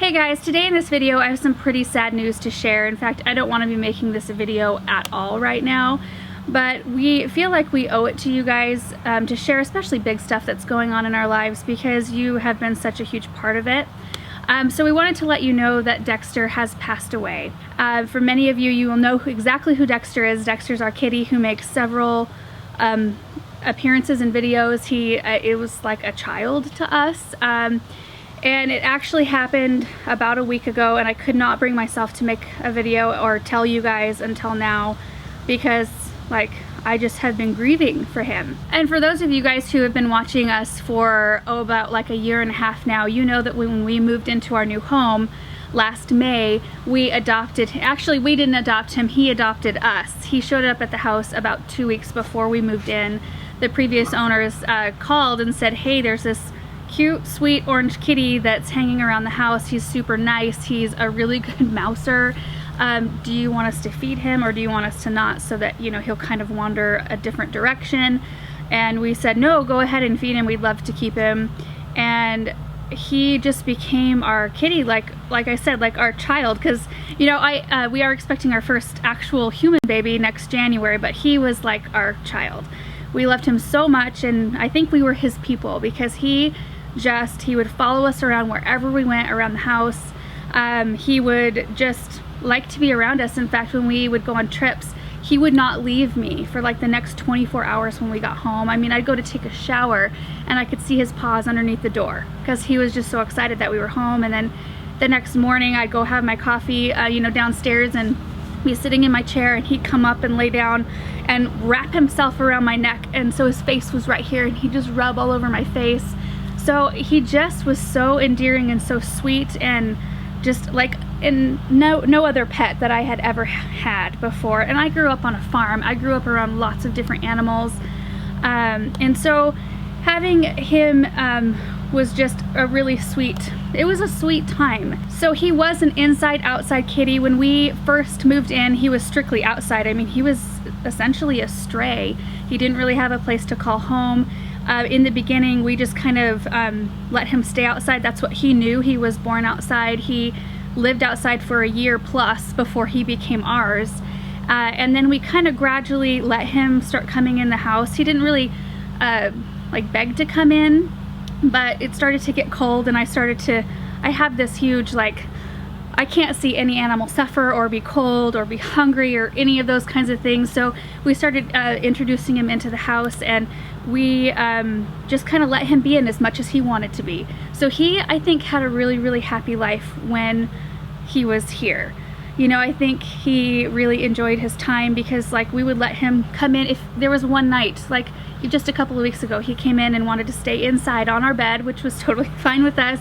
Hey guys, today in this video I have some pretty sad news to share. In fact, I don't want to be making this a video at all right now, but we feel like we owe it to you guys to share especially big stuff that's going on in our lives because you have been such a huge part of it. So we wanted to let you know that Dexter has passed away. For many of you, you will know exactly who Dexter is. Dexter's our kitty who makes several appearances in videos. It was like a child to us. And it actually happened about a week ago, and I could not bring myself to make a video or tell you guys until now because I just have been grieving for him. And for those of you guys who have been watching us for about like a year and a half now, you know that when we moved into our new home last May, we adopted, actually we didn't adopt him, he adopted us. He showed up at the house about 2 weeks before we moved in. The previous owners called and said, hey, there's this cute, sweet orange kitty that's hanging around the house. He's super nice. He's a really good mouser. Do you want us to feed him or do you want us to not, so that, you know, he'll kind of wander a different direction? And we said, no, go ahead and feed him. We'd love to keep him. And he just became our kitty, like I said, like our child, because, you know, we are expecting our first actual human baby next January, but he was like our child. We loved him so much, and I think we were his people because he would follow us around wherever we went around the house. He would just like to be around us. In fact, when we would go on trips, he would not leave me for like the next 24 hours when we got home. I mean, I'd go to take a shower and I could see his paws underneath the door because he was just so excited that we were home. And then the next morning I'd go have my coffee, you know, downstairs, and be sitting in my chair, and he'd come up and lay down and wrap himself around my neck. And so his face was right here, and he'd just rub all over my face. So he just was so endearing and so sweet, and just like no other pet that I had ever had before. And I grew up on a farm. I grew up around lots of different animals. And so having him was just a really sweet, it was a sweet time. So he was an inside-outside kitty. When we first moved in, he was strictly outside. I mean, he was essentially a stray. He didn't really have a place to call home. In the beginning, we just kind of let him stay outside. That's what he knew. He was born outside. He lived outside for a year plus before he became ours. And then we kind of gradually let him start coming in the house. He didn't really like beg to come in, but it started to get cold, and I have this huge, like, I can't see any animal suffer or be cold or be hungry or any of those kinds of things. So we started introducing him into the house, and we just kind of let him be in as much as he wanted to be. So he, I think, had a really, really happy life when he was here. You know, I think he really enjoyed his time because, like, we would let him come in. If there was one night, like just a couple of weeks ago, he came in and wanted to stay inside on our bed, which was totally fine with us.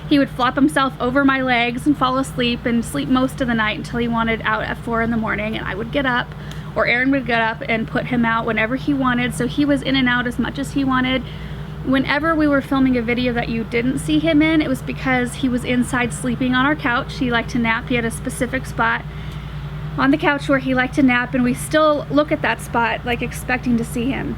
He would flop himself over my legs and fall asleep and sleep most of the night until he wanted out at 4 in the morning, and I would get up, or Aaron would get up and put him out whenever he wanted. So he was in and out as much as he wanted. Whenever we were filming a video that you didn't see him in, it was because he was inside sleeping on our couch. He liked to nap. He had a specific spot on the couch where he liked to nap, and we still look at that spot like expecting to see him.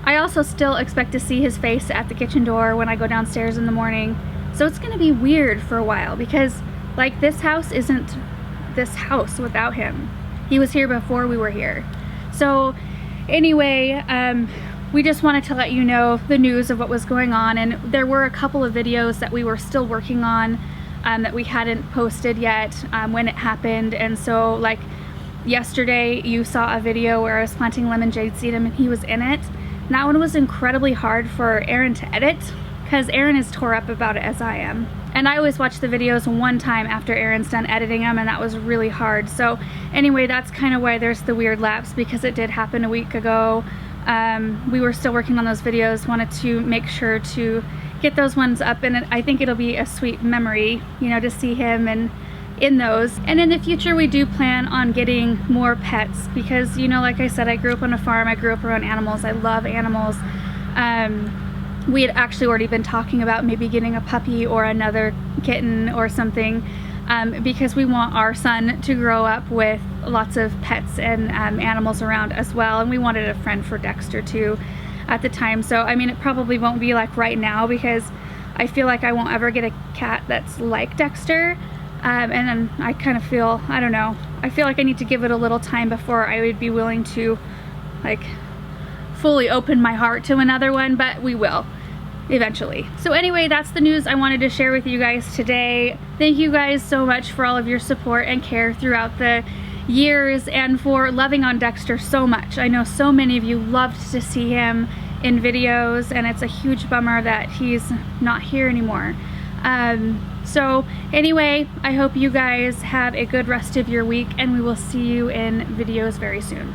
I also still expect to see his face at the kitchen door when I go downstairs in the morning. So it's gonna be weird for a while because, like, this house isn't this house without him. He was here before we were here. So anyway, we just wanted to let you know the news of what was going on. And there were a couple of videos that we were still working on that we hadn't posted yet when it happened. And so, like, yesterday you saw a video where I was planting lemon jade sedum and he was in it. And that one was incredibly hard for Aaron to edit because Aaron is tore up about it as I am. And I always watch the videos one time after Aaron's done editing them, and that was really hard. So anyway, that's kind of why there's the weird lapse, because it did happen a week ago. We were still working on those videos, wanted to make sure to get those ones up, and I think it'll be a sweet memory, you know, to see him and in those. And in the future we do plan on getting more pets because, you know, like I said, I grew up on a farm. I grew up around animals. I love animals. We had actually already been talking about maybe getting a puppy or another kitten or something because we want our son to grow up with lots of pets and animals around as well. And we wanted a friend for Dexter too. at the time. So I mean, it probably won't be like right now, because I feel like I won't ever get a cat that's like Dexter. And then I kind of feel, I don't know, I feel like I need to give it a little time before I would be willing to like fully open my heart to another one, but we will eventually. So anyway, that's the news I wanted to share with you guys today. Thank you guys so much for all of your support and care throughout the years, and for loving on Dexter so much. I know so many of you loved to see him in videos, and it's a huge bummer that he's not here anymore. So anyway, I hope you guys have a good rest of your week, and we will see you in videos very soon.